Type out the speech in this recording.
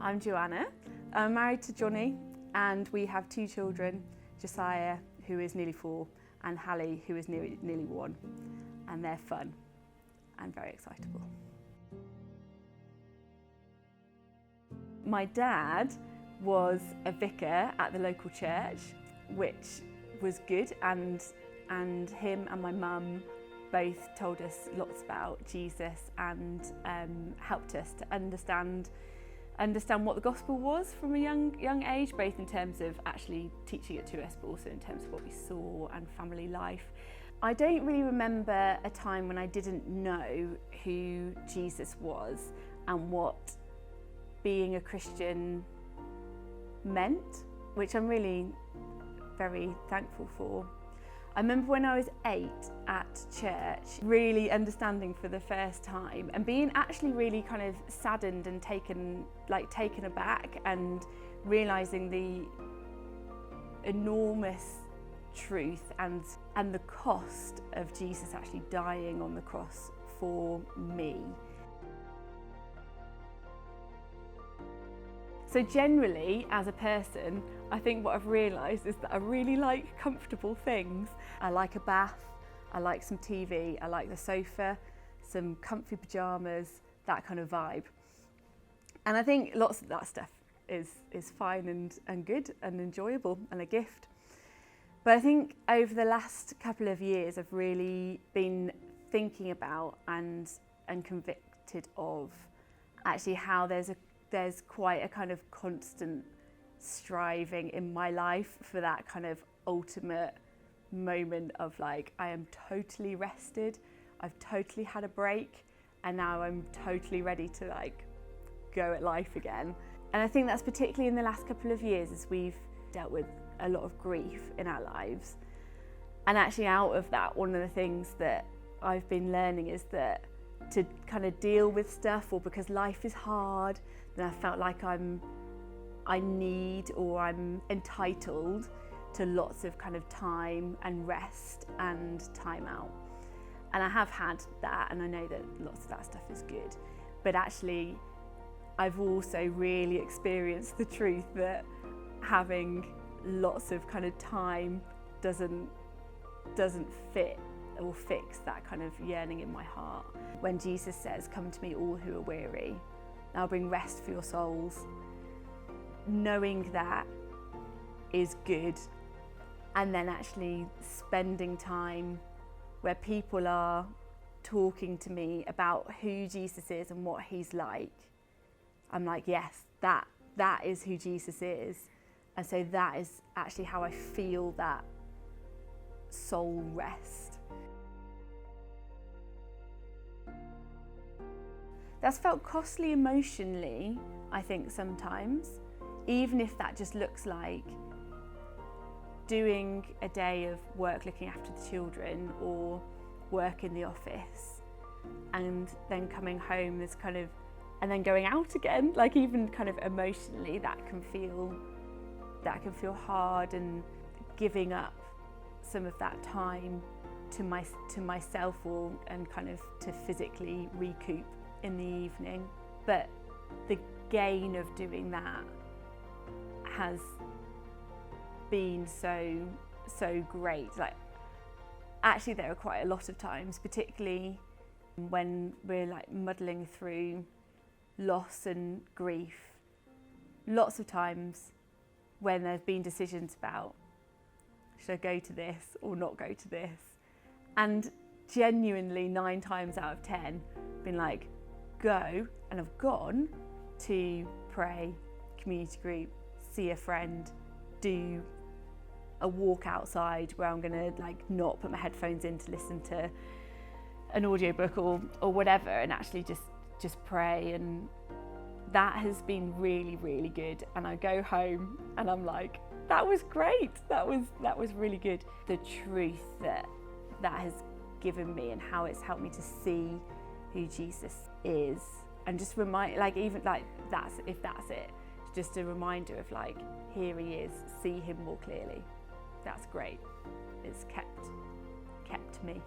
I'm Joanna. I'm married to Johnny and we have 2 children, Josiah, who is nearly 4, and Hallie, who is nearly 1. And they're fun and very excitable. My dad was a vicar at the local church, which was good, and him and my mum both told us lots about Jesus and helped us to understand what the gospel was from a young age, both in terms of actually teaching it to us, but also in terms of what we saw and family life. I don't really remember a time when I didn't know who Jesus was and what being a Christian meant, which I'm really very thankful for. I remember when I was 8 at church, really understanding for the first time and being actually really kind of saddened and taken aback, and realising the enormous truth and the cost of Jesus actually dying on the cross for me. So generally, as a person, I think what I've realised is that I really like comfortable things. I like a bath, I like some TV, I like the sofa, some comfy pyjamas, that kind of vibe. And I think lots of that stuff is fine and good and enjoyable and a gift. But I think over the last couple of years, I've really been thinking about and convicted of actually how there's quite a kind of constant striving in my life for that kind of ultimate moment of like, I am totally rested, I've totally had a break, and now I'm totally ready to like go at life again. And I think that's particularly in the last couple of years as we've dealt with a lot of grief in our lives. And actually out of that, one of the things that I've been learning is that to kind of deal with stuff, or because life is hard, then I felt like I need or I'm entitled to lots of kind of time and rest and time out. And I have had that, and I know that lots of that stuff is good. But actually, I've also really experienced the truth that having lots of kind of time doesn't fit or fix that kind of yearning in my heart. When Jesus says, "Come to me all who are weary, and I'll bring rest for your souls," knowing that is good, and then actually spending time where people are talking to me about who Jesus is and what he's like, I'm like, yes, that is who Jesus is. And so that is actually how I feel that soul rest. That's felt costly emotionally, I think, sometimes, even if that just looks like doing a day of work looking after the children or work in the office and then coming home and then going out again, like even kind of emotionally that can feel hard, and giving up some of that time to myself and kind of to physically recoup in the evening. But the gain of doing that has been so great. Like, actually there are quite a lot of times, particularly when we're like muddling through loss and grief, lots of times when there's been decisions about, should I go to this or not go to this? And genuinely 9 times out of 10 been like, go, and I've gone to pray, community group, see a friend, do a walk outside where I'm gonna like not put my headphones in to listen to an audiobook or whatever, and actually just pray. And that has been really, really good. And I go home and I'm like, that was great, that was really good. The truth that has given me and how it's helped me to see who Jesus is, and just remind, like, even like that's it, just a reminder of like, here he is, see him more clearly. That's great. It's kept me.